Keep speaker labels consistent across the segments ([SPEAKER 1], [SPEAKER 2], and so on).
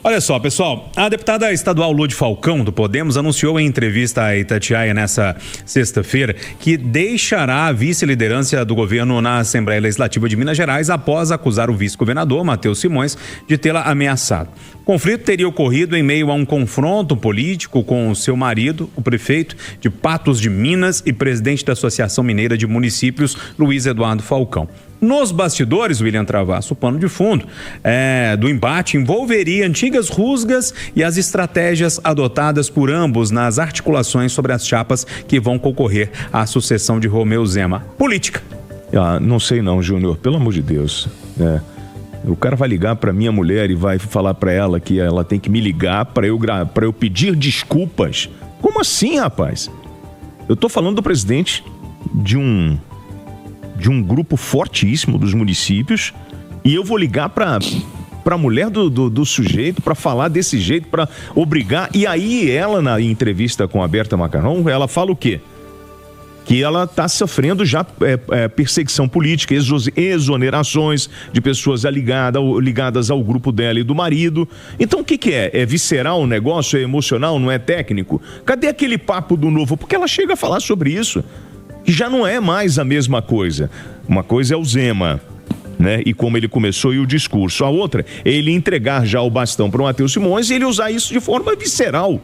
[SPEAKER 1] Olha só, pessoal, a deputada estadual Lúde Falcão, do Podemos, anunciou em entrevista à Itatiaia nessa sexta-feira que deixará a vice-liderança do governo na Assembleia Legislativa de Minas Gerais após acusar o vice-governador, Matheus Simões, de tê-la ameaçado. O conflito teria ocorrido em meio a um confronto político com o seu marido, o prefeito de Patos de Minas e presidente da Associação Mineira de Municípios, Luiz Eduardo Falcão. Nos bastidores, William Travasso, o pano de fundo do embate envolveria antigas rusgas e as estratégias adotadas por ambos nas articulações sobre as chapas que vão concorrer à sucessão de Romeu Zema. Política.
[SPEAKER 2] Não sei não, Júnior, pelo amor de Deus. O cara vai ligar para minha mulher e vai falar para ela que ela tem que me ligar para eu pedir desculpas. Como assim, rapaz? Eu tô falando do presidente de um grupo fortíssimo dos municípios e eu vou ligar para a mulher do sujeito para falar desse jeito, para obrigar. E aí ela, na entrevista com a Berta Macaron, ela fala o quê? Que ela está sofrendo já perseguição política, exonerações de pessoas ligadas ao grupo dela e do marido. Então o que é? É visceral o negócio? É emocional? Não é técnico? Cadê aquele papo do Novo? Porque ela chega a falar sobre isso, que já não é mais a mesma coisa. Uma coisa é o Zema, né? E como ele começou e o discurso. A outra é ele entregar já o bastão para o Matheus Simões e ele usar isso de forma visceral.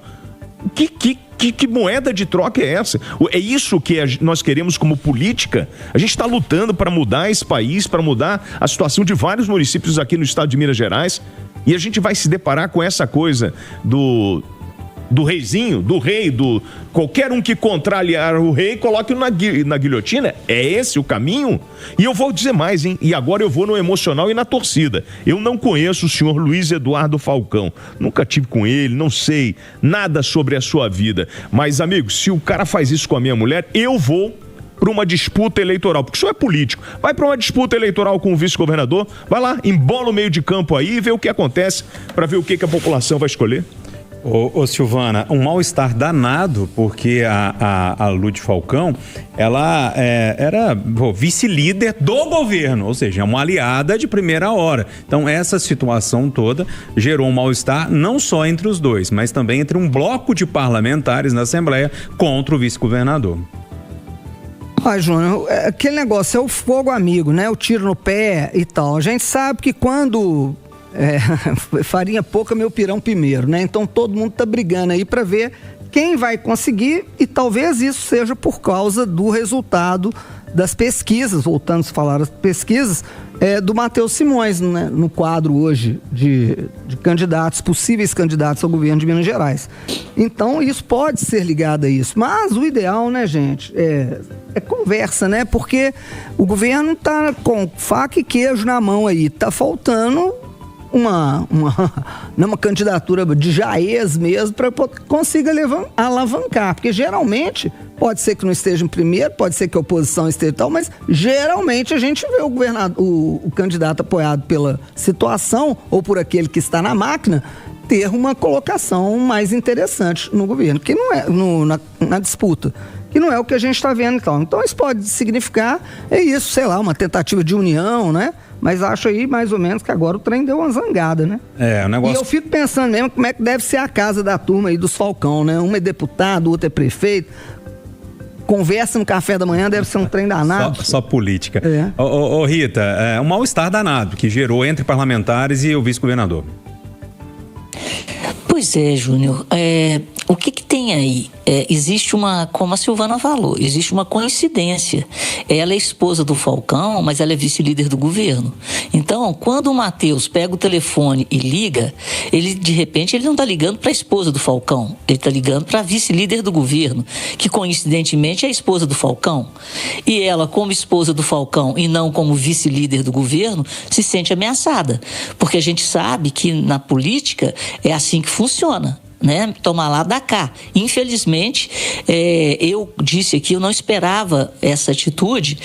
[SPEAKER 2] Que moeda de troca é essa? É isso que nós queremos como política? A gente está lutando para mudar esse país, para mudar a situação de vários municípios aqui no estado de Minas Gerais, e a gente vai se deparar com essa coisa do reizinho, do rei, qualquer um que contrariar o rei, coloque na guilhotina. É esse o caminho? E eu vou dizer mais, hein? E agora eu vou no emocional e na torcida. Eu não conheço o senhor Luiz Eduardo Falcão. Nunca tive com ele, não sei nada sobre a sua vida. Mas, amigo, se o cara faz isso com a minha mulher, eu vou para uma disputa eleitoral, porque isso é político. Vai para uma disputa eleitoral com o vice-governador, vai lá, embola o meio de campo aí e vê o que acontece, para ver o que a população vai escolher.
[SPEAKER 1] Ô Silvana, um mal-estar danado, porque a Lúde Falcão, ela era vice-líder do governo, ou seja, é uma aliada de primeira hora. Então essa situação toda gerou um mal-estar não só entre os dois, mas também entre um bloco de parlamentares na Assembleia contra o vice-governador.
[SPEAKER 3] Júnior, aquele negócio é o fogo amigo, né? O tiro no pé e tal. A gente sabe que quando farinha pouca, meu pirão primeiro, né? Então todo mundo tá brigando aí para ver quem vai conseguir, e talvez isso seja por causa do resultado das pesquisas, voltando a falar das pesquisas, do Matheus Simões, né? No quadro hoje de candidatos, possíveis candidatos ao governo de Minas Gerais. Então isso pode ser ligado a isso, mas o ideal, né, gente, é conversa, né? Porque o governo tá com faca e queijo na mão aí, tá faltando uma candidatura de Jaez mesmo para consiga alavancar, porque geralmente pode ser que não esteja em primeiro, pode ser que a oposição esteja tal, mas geralmente a gente vê o candidato apoiado pela situação ou por aquele que está na máquina ter uma colocação mais interessante no governo, que não é na disputa, que não é o que a gente está vendo então. Então isso pode significar isso, sei lá, uma tentativa de união, né? Mas acho aí mais ou menos que agora o trem deu uma zangada, né?
[SPEAKER 1] O negócio...
[SPEAKER 3] E eu fico pensando mesmo como é que deve ser a casa da turma aí dos Falcão, né? Um é deputado, o outro é prefeito. Conversa no café da manhã, deve ser um trem danado.
[SPEAKER 1] Só política. Ô Rita, um mal-estar danado que gerou entre parlamentares e o vice-governador.
[SPEAKER 4] Pois é, Júnior. O que tem aí? Existe como a Silvana falou, existe uma coincidência. Ela é esposa do Falcão, mas ela é vice-líder do governo. Então, quando o Matheus pega o telefone e liga, de repente, ele não está ligando para a esposa do Falcão, ele está ligando para a vice-líder do governo, que coincidentemente é a esposa do Falcão. E ela, como esposa do Falcão e não como vice-líder do governo, se sente ameaçada. Porque a gente sabe que na política é assim que funciona. Né? Tomar lá, dá cá. Infelizmente, eu disse aqui, eu não esperava essa atitude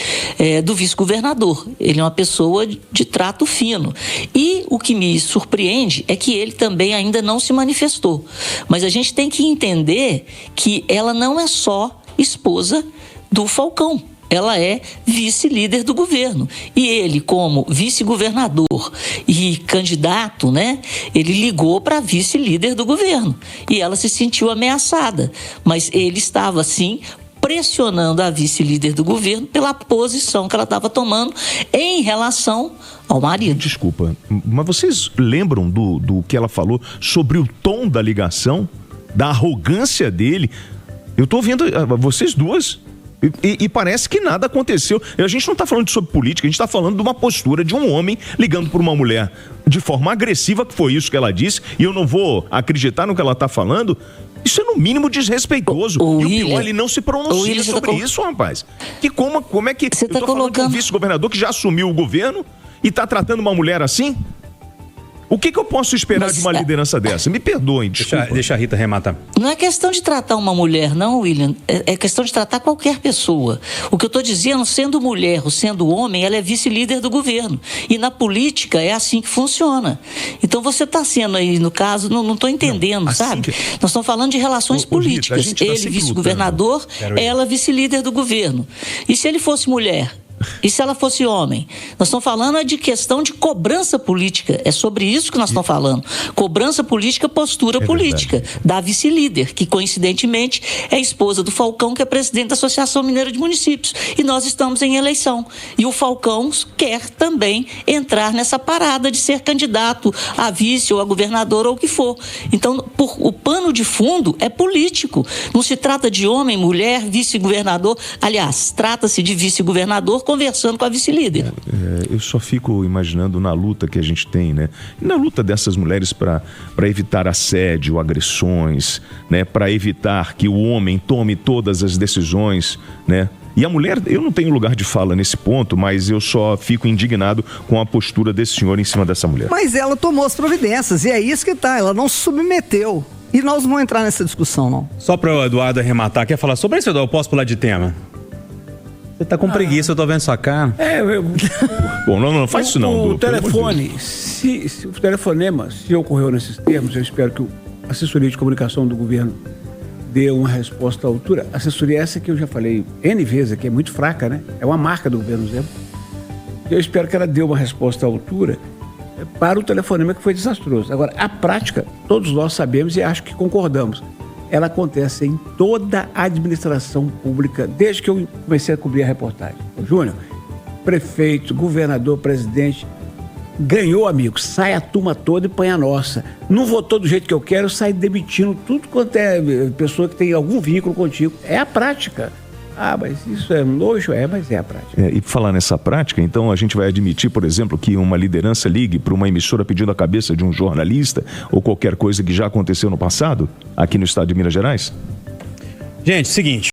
[SPEAKER 4] do vice-governador. Ele é uma pessoa de trato fino. E o que me surpreende é que ele também ainda não se manifestou. Mas a gente tem que entender que ela não é só esposa do Falcão. ela é vice-líder do governo. E ele, como vice-governador e candidato, né, ele ligou para a vice-líder do governo. E ela se sentiu ameaçada. Mas ele estava, sim, pressionando a vice-líder do governo pela posição que ela estava tomando em relação ao marido.
[SPEAKER 2] Desculpa, mas vocês lembram do que ela falou sobre o tom da ligação, da arrogância dele? Eu tô ouvindo vocês duas e parece que nada aconteceu. A gente não está falando sobre política, a gente está falando de uma postura de um homem ligando para uma mulher de forma agressiva, que foi isso que ela disse, e eu não vou acreditar no que ela está falando. Isso é no mínimo desrespeitoso. E o pior, ele não se pronuncia sobre isso, rapaz. Como é que
[SPEAKER 4] você tá
[SPEAKER 2] falando de um vice-governador que já assumiu o governo e está tratando uma mulher assim? O que eu posso esperar de uma liderança dessa? Me perdoem, desculpa.
[SPEAKER 1] Deixa a Rita rematar.
[SPEAKER 4] Não é questão de tratar uma mulher, não, William. É questão de tratar qualquer pessoa. O que eu estou dizendo, sendo mulher ou sendo homem, ela é vice-líder do governo. E na política é assim que funciona. Então você está sendo aí, no caso, não estou entendendo, não, sabe? Nós estamos falando de relações políticas.
[SPEAKER 2] Rita,
[SPEAKER 4] ele vice-governador, ela vice-líder do governo. E se ele fosse mulher? E se ela fosse homem? Nós estamos falando de questão de cobrança política. É sobre isso que nós estamos falando. Cobrança política, postura política. Da vice-líder, que coincidentemente é esposa do Falcão, que é presidente da Associação Mineira de Municípios. E nós estamos em eleição. E o Falcão quer também entrar nessa parada de ser candidato a vice ou a governador ou o que for. Então, o pano de fundo é político. Não se trata de homem, mulher, vice-governador. Aliás, trata-se de vice-governador conversando com a vice-líder.
[SPEAKER 2] Eu só fico imaginando na luta que a gente tem, né? E na luta dessas mulheres para evitar assédio, agressões, né? Para evitar que o homem tome todas as decisões, né? E a mulher, eu não tenho lugar de fala nesse ponto, mas eu só fico indignado com a postura desse senhor em cima dessa mulher.
[SPEAKER 3] Mas ela tomou as providências, e é isso que tá, ela não se submeteu. E nós não vamos entrar nessa discussão, não.
[SPEAKER 1] Só para o Eduardo arrematar, quer falar sobre isso, Eduardo? Eu posso pular de tema? Você tá com preguiça, eu tô vendo sua cara.
[SPEAKER 2] Bom, não faz isso não.
[SPEAKER 5] O telefone, se o telefonema, se ocorreu nesses termos, eu espero que a assessoria de comunicação do governo dê uma resposta à altura. A assessoria essa que eu já falei N vezes aqui, é muito fraca, né? É uma marca do governo Zé. Eu espero que ela dê uma resposta à altura para o telefonema que foi desastroso. Agora, a prática, todos nós sabemos e acho que concordamos. Ela acontece em toda a administração pública, desde que eu comecei a cobrir a reportagem. O Júnior, prefeito, governador, presidente, ganhou, amigos, sai a turma toda e põe a nossa. Não votou do jeito que eu quero, sai demitindo tudo quanto é pessoa que tem algum vínculo contigo. É a prática. Ah, mas isso é nojo? Mas é a prática.
[SPEAKER 2] E por falar nessa prática, então a gente vai admitir, por exemplo, que uma liderança ligue para uma emissora pedindo a cabeça de um jornalista ou qualquer coisa que já aconteceu no passado, aqui no estado de Minas Gerais?
[SPEAKER 1] Gente, seguinte.